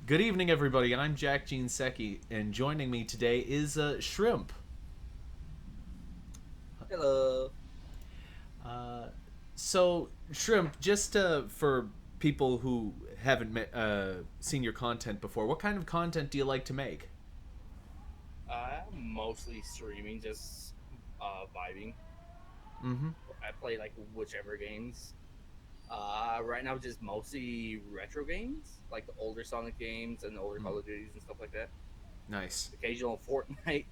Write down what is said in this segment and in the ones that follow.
Good evening, everybody. I'm Jack Jinseki, and joining me today is Shrimp. Hello. So, Shrimp, just for people who haven't seen your content before, what kind of content do you like to make? Mostly streaming, just vibing. Mm-hmm. I play like whichever games. Right now, just mostly retro games, like the older Sonic games and the older Mm. Call of Duties and stuff like that. Nice. Occasional Fortnite.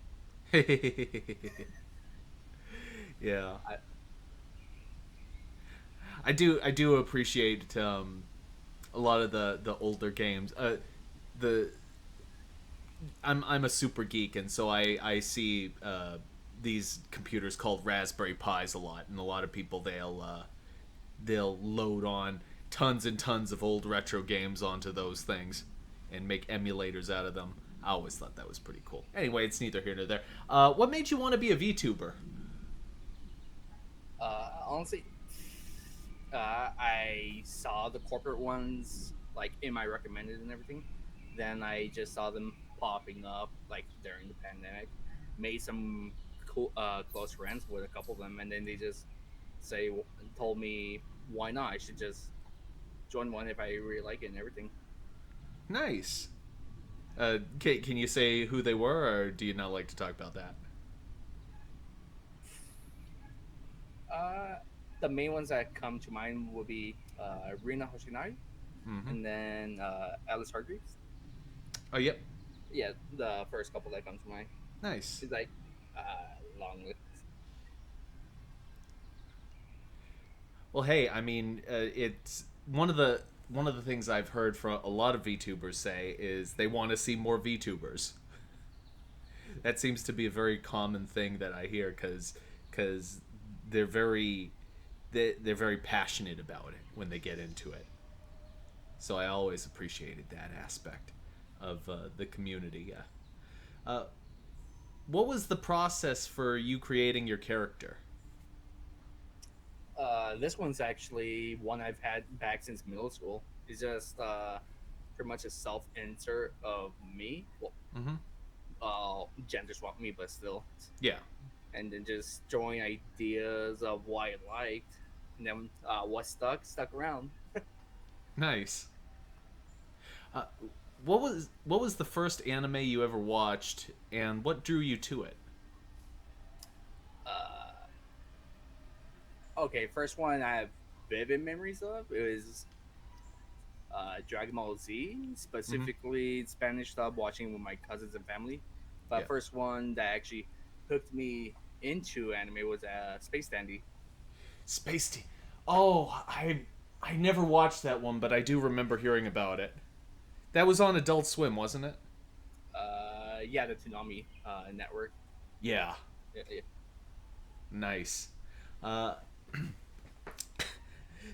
Yeah, I, I do appreciate a lot of the older games. The I'm a super geek, and so I see these computers called Raspberry Pis a lot, and a lot of people they'll load on tons and tons of old retro games onto those things and make emulators out of them. I always thought that was pretty cool. Anyway, it's neither here nor there. What made you want to be a VTuber? Honestly, I saw the corporate ones like in my recommended and everything. Then I just saw them popping up like during the pandemic. Made some close friends with a couple of them, and then they just say told me why not? I should just join one if I really like it and everything. Nice. Can you say who they were, or do you not like to talk about that? Uh, the main ones that come to mind would be Rina Hoshinari Mm-hmm. and then Alice Hargreaves. Oh, yep. Yeah, the first couple that come to mind. Nice. It's like long list. Well, hey, I mean, it's one of the things I've heard from a lot of VTubers say is they want to see more VTubers. That seems to be a very common thing that I hear because they're very they're very passionate about it when they get into it. So I always appreciated that aspect of the community. Yeah. Uh, what was the process for you creating your character? This one's actually one I've had back since middle school. It's just pretty much a self insert of me. Well, Mm-hmm. gender swap me, but still. Yeah. And then just throwing ideas of what I liked, and then what stuck around. Nice. Uh, what was the first anime you ever watched, and what drew you to it? Uh, okay, first one I have vivid memories of it was Dragon Ball Z, Mm-hmm. specifically Spanish dub, watching with my cousins and family. Yeah. But first one that actually hooked me into anime was Space Dandy. Space Team. Oh, I never watched that one, but I do remember hearing about it. That was on Adult Swim, wasn't it? Yeah, the Toonami network. Yeah. Yeah, yeah. Nice. Uh,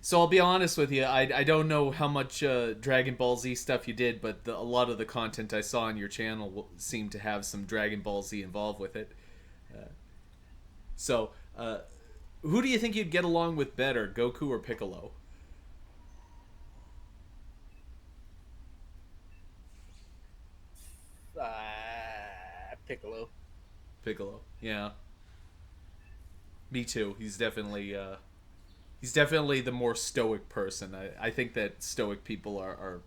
so I'll be honest with you. I don't know how much Dragon Ball Z stuff you did, but a lot of the content I saw on your channel seemed to have some Dragon Ball Z involved with it. So, who do you think you'd get along with better, Goku or Piccolo? Piccolo. Piccolo. Yeah. Me too. He's definitely the more stoic person. I think that stoic people are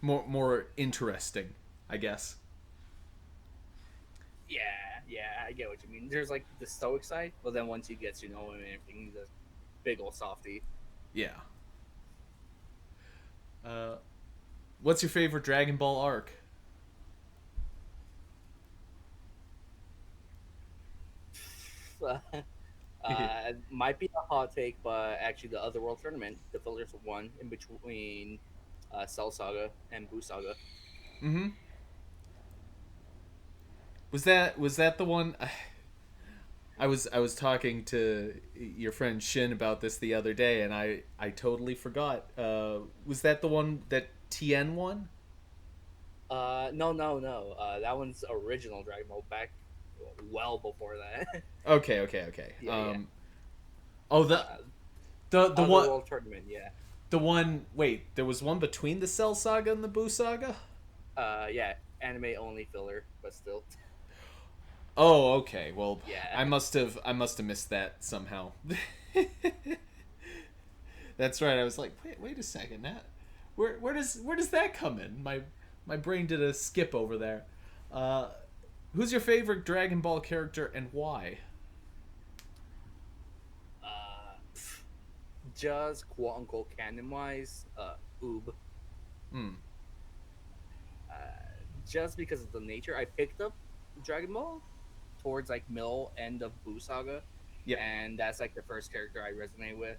more interesting, I guess. Yeah, yeah, I get what you mean. There's like the stoic side, but then once you get to know him and everything, he's a big old softy. Yeah. Uh, what's your favorite Dragon Ball arc? Might be a hot take, but actually, the other world tournament, the fillers one in between Cell Saga and Boo Saga. Mm-hmm. Was that the one? I was talking to your friend Shin about this the other day, and I totally forgot. Was that the one that Tien won? No, no, no. That one's original Dragon Ball back well before that. Okay, okay, okay. Yeah, yeah. Oh, the Uh, the other one world tournament, yeah. The one. Wait, there was one between the Cell Saga and the Boo Saga. Yeah, anime only filler, but still. Oh, okay. Well, Yeah. I must have missed that somehow. That's right. I was like, wait a second. Where does that come in? My brain did a skip over there. Uh, who's your favorite Dragon Ball character and why? Pff, just quote unquote canon wise, Oob. Hmm. Uh, just because of the nature, I picked up Dragon Ball towards like middle end of Buu Saga, Yep. and that's like the first character I resonate with.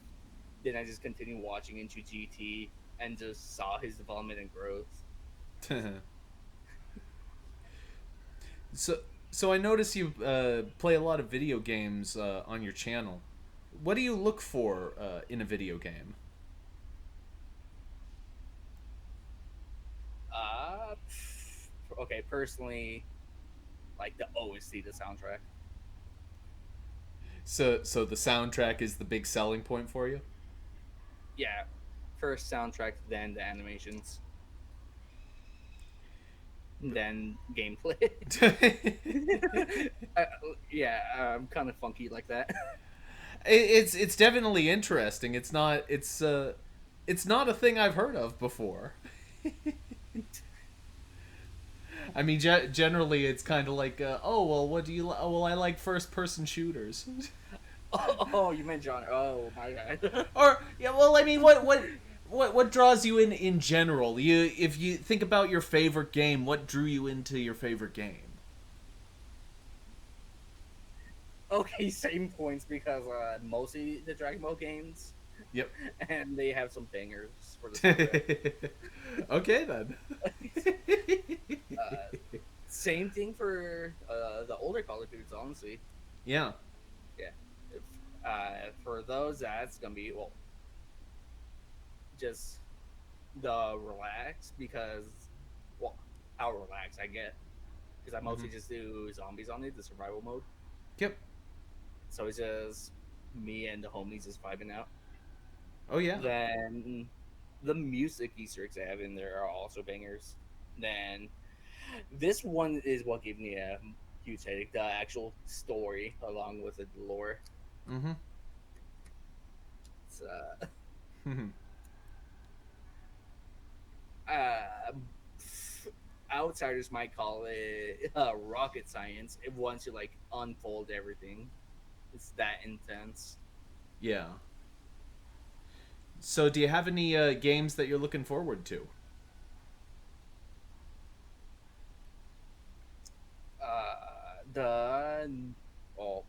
Then I just continued watching into GT and just saw his development and growth. so so I notice you play a lot of video games on your channel. What do you look for in a video game? Okay, personally, like the OST, the soundtrack. So the soundtrack is the big selling point for you. Yeah, first soundtrack, then the animations, then gameplay. uh, yeah, I'm kind of funky like that. It's definitely interesting. It's not a thing I've heard of before. I mean, generally it's kind of like, oh well, what do you? Oh well, I like first person shooters. Oh, you meant genre. Oh my god. Or yeah, well, I mean, what draws you in general? If you think about your favorite game, what drew you into your favorite game? Okay, same points because mostly the Dragon Ball games, Yep. and they have some bangers for the soundtrack. Okay then. uh, Same thing for the older Call of Duties, honestly. Yeah. Yeah. If, for those, that's gonna be well, just the relax because well, how relaxed I get because I Mm-hmm. mostly just do zombies on it, the survival mode. Yep. So it's just me and the homies just vibing out. Oh yeah. Then the music Easter eggs I have in there are also bangers. Then this one is what gave me a huge headache. The actual story along with the lore. Mm-hmm. It's, Mm-hmm. uh, outsiders might call it rocket science. It wants to like unfold everything. It's that intense. Yeah. So, do you have any games that you're looking forward to? The well,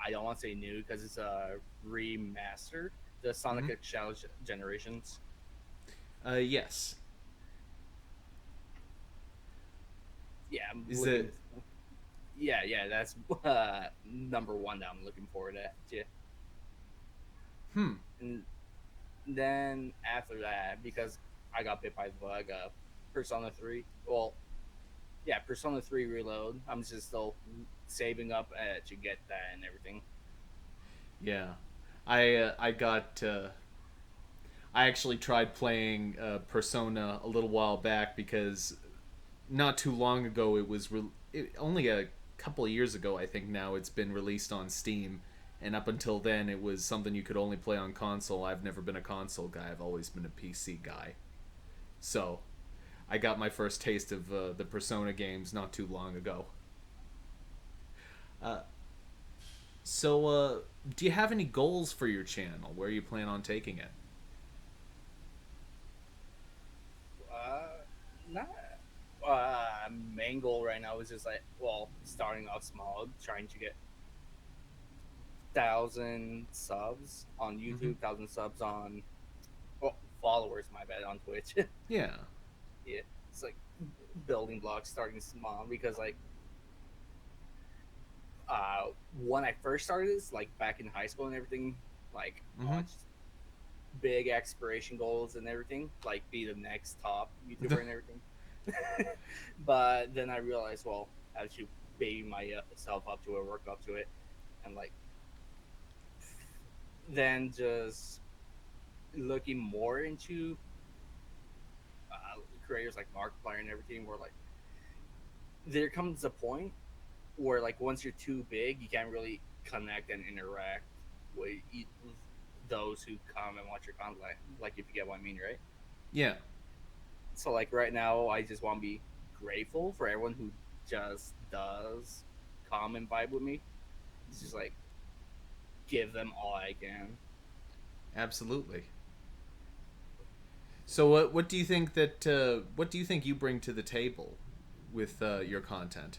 I don't want to say new because it's a remastered. The Mm-hmm. Sonic X Shadow Generations. Yes. Yeah, I'm Is looking. it? Yeah, yeah, that's number one that I'm looking forward to. Yeah. Hmm. And then after that, because I got bit by the bug, Persona 3. Well, yeah, Persona 3 Reload. I'm just still saving up to get that and everything. Yeah. I got. I actually tried playing Persona a little while back because not too long ago only a couple of years ago I think now it's been released on Steam, and up until then it was something you could only play on console. I've never been a console guy. I've always been a PC guy. So I got my first taste of the Persona games not too long ago. Uh, so, do you have any goals for your channel? Where you plan on taking it? Not main goal right now is just like well, starting off small, trying to get 1,000 subs on Mm-hmm. YouTube, 1,000 subs on well, followers. My bad on Twitch. Yeah. Yeah, it's like building blocks, starting small because like when I first started this, like back in high school and everything, like Mm-hmm. just big aspiration goals and everything, like be the next top YouTuber and everything. But then I realized, well, I have to baby myself up to it, work up to it, and like then just looking more into creators like Markiplier and everything, where like there comes a point where like once you're too big, you can't really connect and interact with those who come and watch your content. Like if you get what I mean, right? Yeah, So like right now, I just want to be grateful for everyone who just does come and vibe with me. It's just like give them all I can. absolutely. So what do you think that what do you think you bring to the table with your content?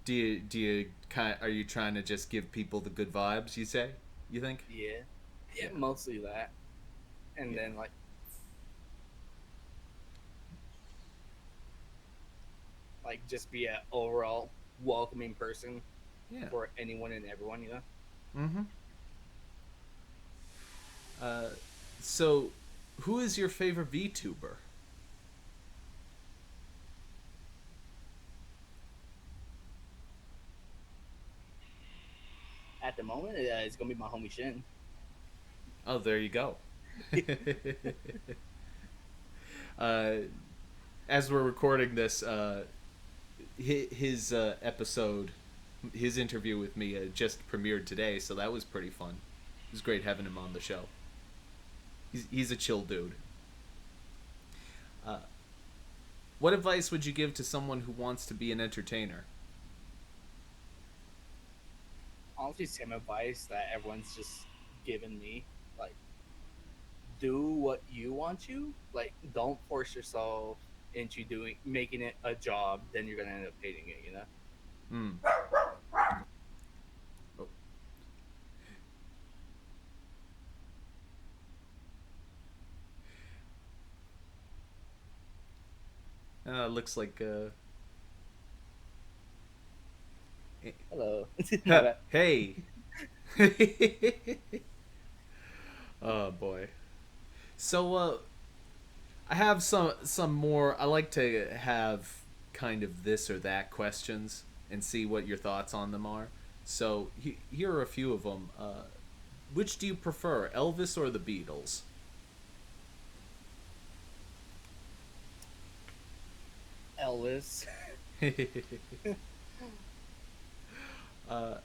Do you kind are you trying to just give people the good vibes? You say you think? Yeah, yeah, Yeah, mostly that, and yeah, then like just be an overall welcoming person yeah. for anyone and everyone. You know. Mm-hmm. Uh, so, who is your favorite VTuber? At the moment, it's gonna be my homie Shin. Oh, there you go. uh, as we're recording this, his episode, his interview with me just premiered today, so that was pretty fun. It was great having him on the show. He's a chill dude. Uh, what advice would you give to someone who wants to be an entertainer? Honestly, same advice that everyone's just given me. Like, do what you want to. Like, don't force yourself into doing making it a job. Then you're gonna end up hating it. You know. Hmm. Oh, looks like. Hello. My bad. Hey. Oh boy. So I have some more. I like to have kind of this or that questions and see what your thoughts on them are. So here are a few of them. Which do you prefer, Elvis or the Beatles? Elvis. uh,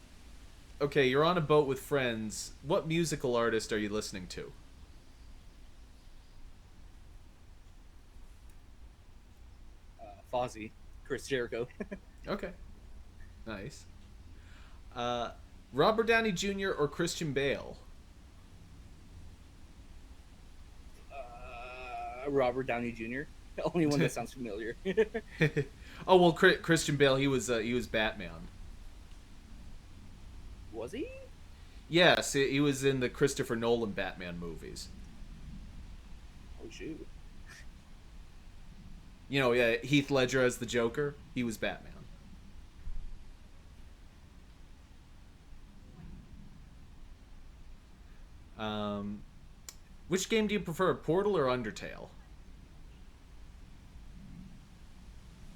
okay, you're on a boat with friends. What musical artist are you listening to? Fozzy. Chris Jericho. Okay, nice. Uh, Robert Downey Jr. or Christian Bale? Robert Downey Jr. The only one that sounds familiar. Oh well, Christian Bale. He was Batman. Was he? Yes, he was in the Christopher Nolan Batman movies. Oh shoot. You know, yeah, Heath Ledger as the Joker. He was Batman. Um, which game do you prefer, Portal or Undertale?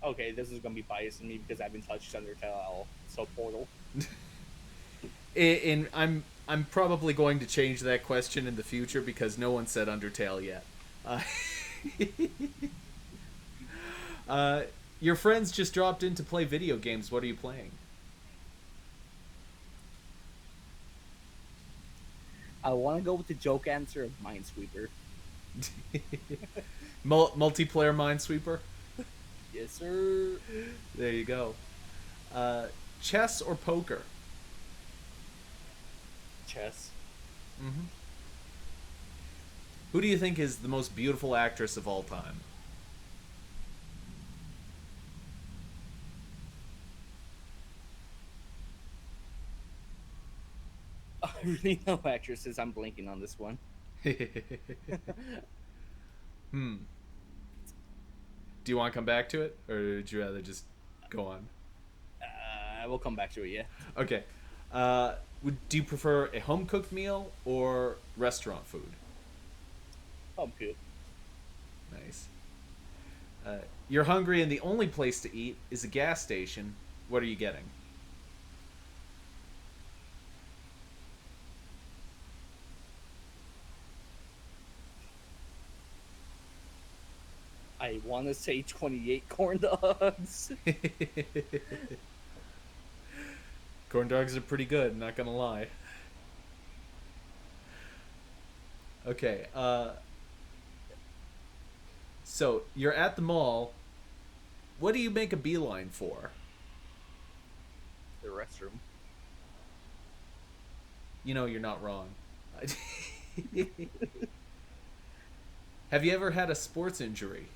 Okay, this is gonna be biased in me because I haven't touched Undertale at all. So Portal. I'm probably going to change that question in the future because no one said Undertale yet. Uh, uh, your friends just dropped in to play video games. What are you playing? I want to go with the joke answer of Minesweeper. Multiplayer Minesweeper. Yes, sir. There you go. Uh, chess or poker? Chess. Mm-hmm. Who do you think is the most beautiful actress of all time? I really know actresses. I'm blanking on this one. Hmm. Do you want to come back to it, or would you rather just go on? I will come back to it. Yeah. Okay. Do you prefer a home cooked meal or restaurant food? Oh, I'm good. Nice. You're hungry and the only place to eat is a gas station. What are you getting? I want to say 28 corn dogs. Corn dogs are pretty good, not gonna lie. Okay, so you're at the mall. What do you make a beeline for? The restroom. You know, you're not wrong. Have you ever had a sports injury?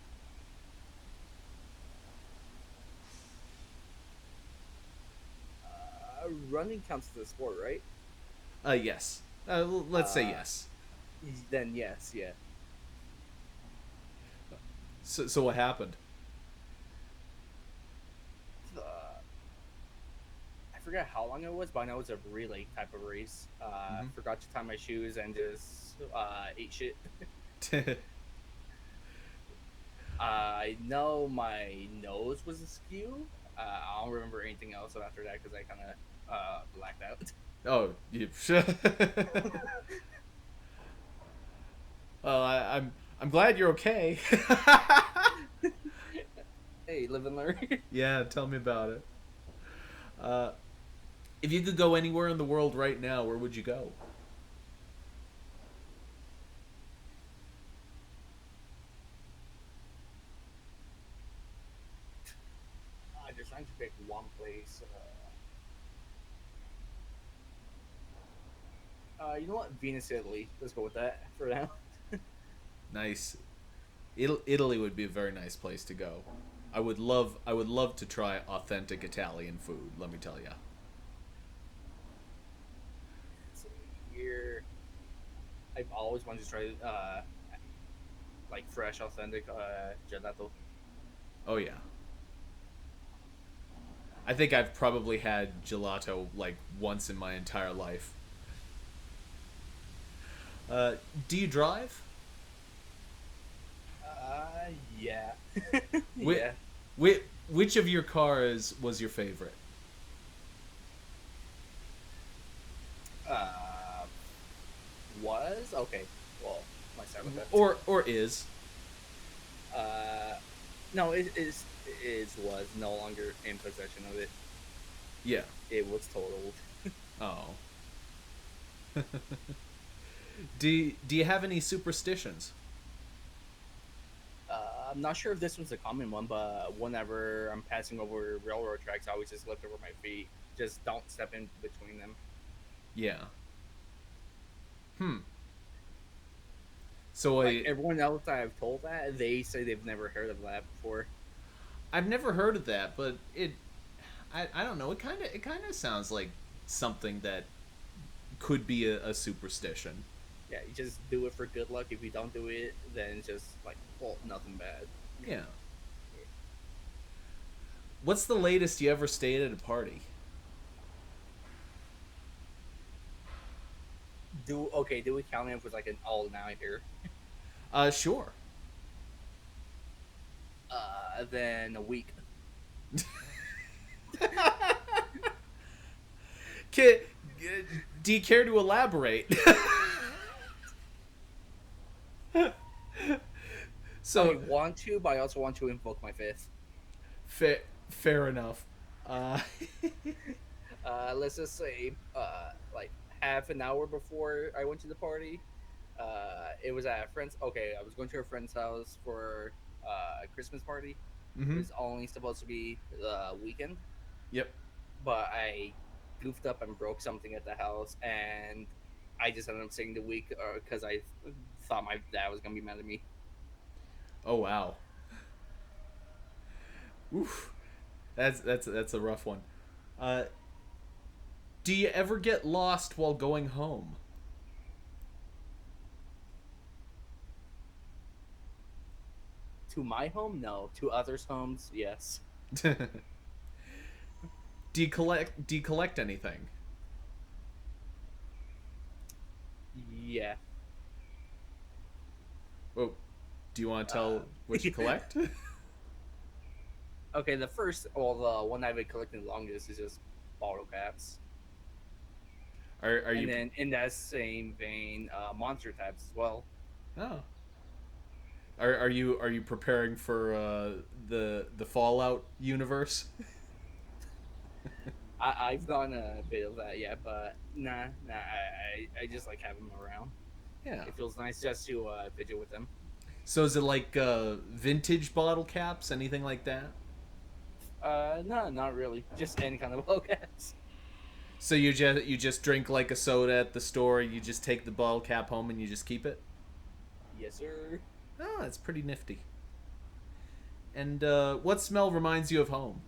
Running counts as a sport, right? Yes. Let's say Uh, yes. then yes, yeah. So what happened? Uh, I forgot how long it was, but I know it's a relay type of race. Forgot to tie my shoes and just ate shit. I know my nose was askew. I don't remember anything else after that because I kind of blacked out. Oh, you. Well, I'm glad you're okay. Hey, live and learn. Yeah, tell me about it. Uh, if you could go anywhere in the world right now, where would you go? I'm just trying to pick one place. You know what? Venus, Italy. Let's go with that for now. Nice. Italy would be a very nice place to go. I would love to try authentic Italian food. Let me tell you. So here, I've always wanted to try like fresh, authentic gelato. Oh yeah. I think I've probably had gelato like once in my entire life. Uh, do you drive? Yeah, Which, yeah. which of your cars was your favorite? Uh, was okay. Well, my second best. Or is? Uh, no, it was no longer in possession of it. Yeah. It was totaled. Oh. Do you have any superstitions? I'm not sure if this one's a common one, but whenever I'm passing over railroad tracks, I always just lift over my feet. Just don't step in between them. Yeah. Hmm. So Like everyone else I've told that, they say they've never heard of that before. I've never heard of that, but I don't know. It kind of sounds like something that could be a superstition. Yeah, you just do it for good luck. If you don't do it, then it's just like, well, nothing bad. Yeah. What's the latest you ever stayed at a party? Do we count it as like an all nighter? Sure. Then a week. Kid, do you care to elaborate? I So, want to, but I also want to invoke my fifth. fair enough. Uh, Let's just say, like half an hour before I went to the party, it was at a friend's. Okay, I was going to a friend's house for a Christmas party. It mm-hmm. was only supposed to be the weekend, Yep. but I goofed up and broke something at the house, and I just ended up staying the week because I thought my dad was gonna be mad at me. Oh wow. Oof. That's a rough one. Uh, do you ever get lost while going home? To my home, no. To others' homes, yes. Do you collect anything? Yeah. Oh, do you want to Uh, tell what you collect? okay, the one I've been collecting the longest is just bottle caps. Are And you? then in that same vein, monster tabs as well. Oh, Are you preparing for the Fallout universe? I've done a bit of that, yeah, but nah. I just like having them around. Yeah. It feels nice just to fidget with them. So is it like vintage bottle caps, anything like that? No, not really. Just any kind of lowcats. So you just drink like a soda at the store. You just take the bottle cap home and you just keep it. Yes, sir. Oh, that's pretty nifty. And what smell reminds you of home?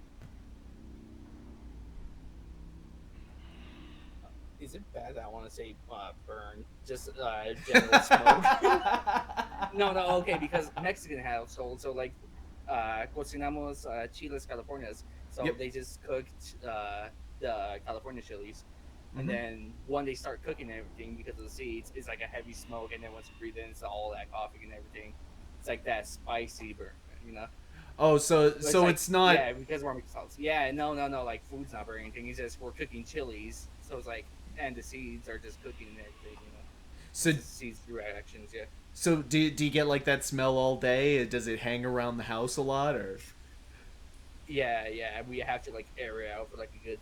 Is it bad that I want to say burn? Just general smoke. No, no, okay, because Mexican household, so like cocinamos chiles californias, so Yep. they just cooked the California chilies, and Mm-hmm. then when they start cooking everything because of the seeds, it's like a heavy smoke, and then once you breathe in, it's all that coffee and everything. It's like that spicy burn, you know. Oh, so So it's so like it's not. yeah, because we're making salts. Yeah, no, like food's not burning anything. It's just we're cooking chilies, so it's like and the seeds are just cooking and everything, you know. So It's just seeds reactions, yeah. do you get like that smell all day? Does it hang around the house a lot, or? Yeah. We have to like air it out for like a good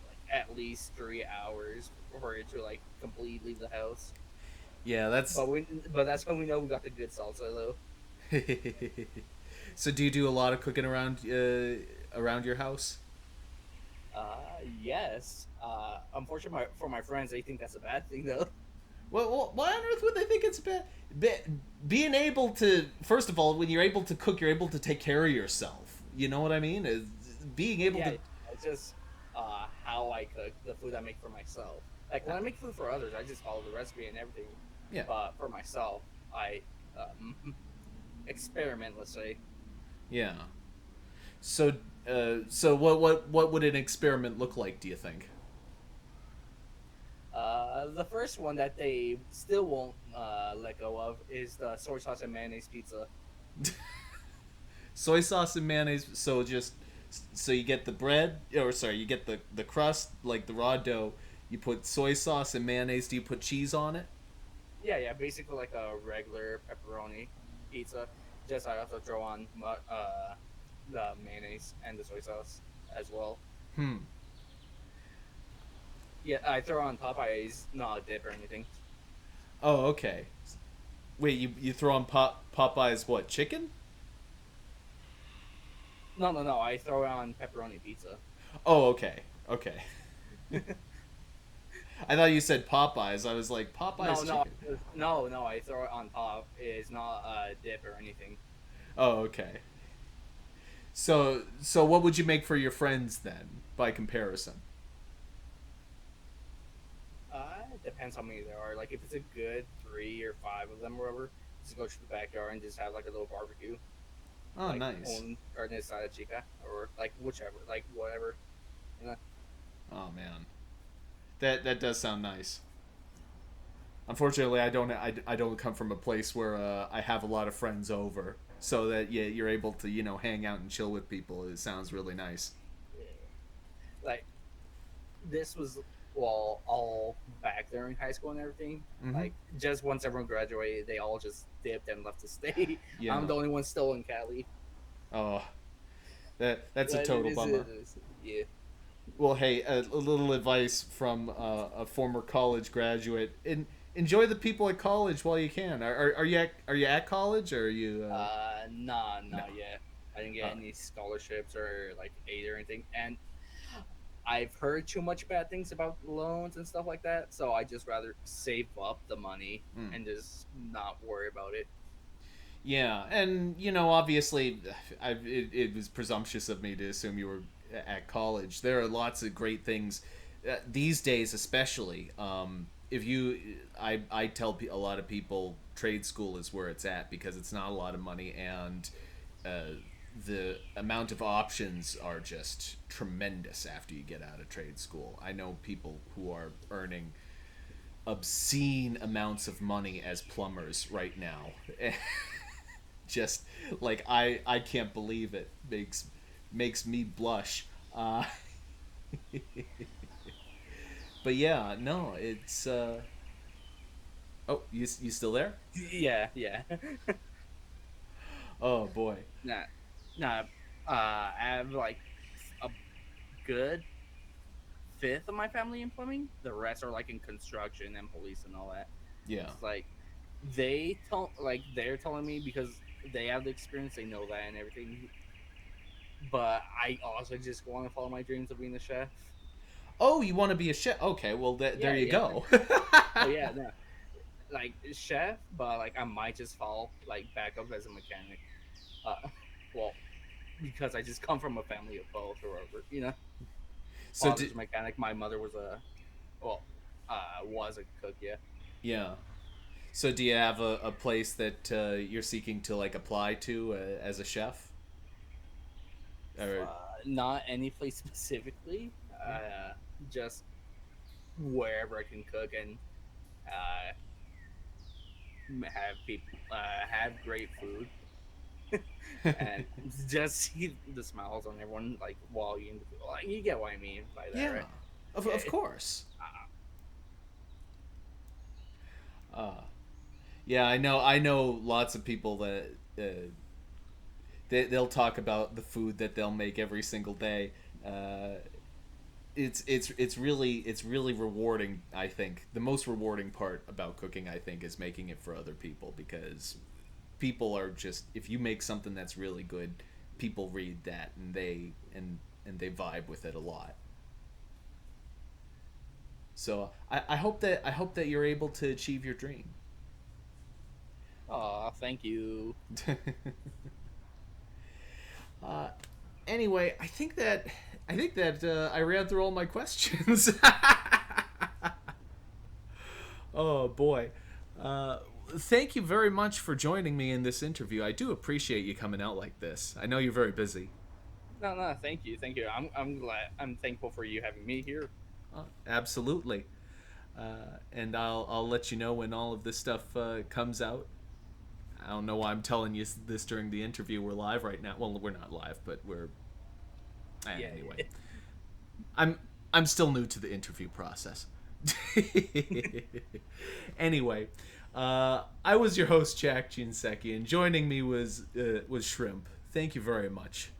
like at least 3 hours for it to like completely leave the house. Yeah, that's. But that's when we know we got the good salsa though. So do you do a lot of cooking around your house? Yes. Unfortunately, for my friends, they think that's a bad thing though. Well, why on earth would they think it's bad? Being able to, first of all, when you're able to cook, you're able to take care of yourself. You know what I mean? Being able Yeah, to. it's just how I cook the food I make for myself. Like when I make food for others, I just follow the recipe and everything. Yeah. But for myself, I experiment. Let's say Yeah. So, so what would an experiment look like? Do you think? the first one that they still won't let go of is the soy sauce and mayonnaise pizza. Soy sauce and mayonnaise. So you get the bread, or sorry, you get the crust, like the raw dough. You put soy sauce and mayonnaise. Do you put cheese on it? Yeah, basically like a regular pepperoni pizza. Just I also throw on the mayonnaise and the soy sauce as well. Hmm. Yeah, I throw on Popeyes, not a dip or anything. Oh, okay. Wait, you throw on Popeyes what, chicken? No. I throw on pepperoni pizza. Oh, okay. Okay. I thought you said Popeyes. I was like, No, Popeyes no, chicken. no. I throw it on top. It's not a dip or anything. Oh, okay. So what would you make for your friends then, by comparison? It depends how many there are. Like if it's a good 3 or 5 of them, or whatever, just go to the backyard and just have like a little barbecue, Oh, like nice. on carne asada chica or like whichever, like whatever. You know? Oh man, that does sound nice. Unfortunately, I don't come from a place where I have a lot of friends over, so that yeah, you're able to hang out and chill with people. It sounds really nice. Like this was well all back during high school and everything. Mm-hmm. Like just once everyone graduated, they all just dipped and left to stay. Yeah. I'm the only one still in Cali. Oh, that's a But it total is, bummer. it is. Yeah. Well, hey, a little advice from a former college graduate: enjoy the people at college while you can. Are you at college, or are you? Nah, No. not yet. I didn't get Uh, any scholarships or like aid or anything, and I've heard too much bad things about loans and stuff like that. So I just rather save up the money mm. and just not worry about it. Yeah, and obviously, it was presumptuous of me to assume you were at college. There are lots of great things these days, especially. If you, I tell a lot of people trade school is where it's at because it's not a lot of money and the amount of options are just tremendous after you get out of trade school. I know people who are earning obscene amounts of money as plumbers right now. Just like I can't believe it. Makes me blush. But yeah, no, it's oh, you still there? Yeah. Oh boy. Nah, nah. I have like a good fifth of my family in plumbing. The rest are like in construction and police and all that. Yeah. It's like they're telling me because they have the experience, they know that and everything. But I also just want to follow my dreams of being a chef. Oh, you want to be a chef? Okay, well, there Yeah, you yeah. go. Oh yeah, no. Like chef, but like I might just fall like back up as a mechanic. Uh, well, because I just come from a family of both, or whatever. You know, So, father's a mechanic. My mother was well, was a cook. Yeah. yeah. So, do you have a place that you're seeking to like apply to as a chef? Or Not any place specifically. yeah. Just wherever I can cook and uh, have people have great food and just see the smiles on everyone like while you eat the food. Like, you get what I mean by that, Yeah. right? Of Yeah. course. Uh, yeah, I know lots of people that they'll talk about the food that they'll make every single day. Uh, it's really rewarding. I think the most rewarding part about cooking, I think, is making it for other people, because people are just, if you make something that's really good, people read that and they vibe with it a lot. So I hope that you're able to achieve your dream. Oh, thank you. uh, anyway, I think that I ran through all my questions. Oh boy. Thank you very much for joining me in this interview. I do appreciate you coming out like this. I know you're very busy. No, no, thank you, thank you. I'm glad. I'm thankful for you having me here. Absolutely. And I'll let you know when all of this stuff comes out. I don't know why I'm telling you this during the interview. We're live right now. Well, we're not live, but we're Yeah. anyway. I'm I'm still new to the interview process. Anyway, I was your host, Jack Jinseki, and joining me was Shrimp. Thank you very much.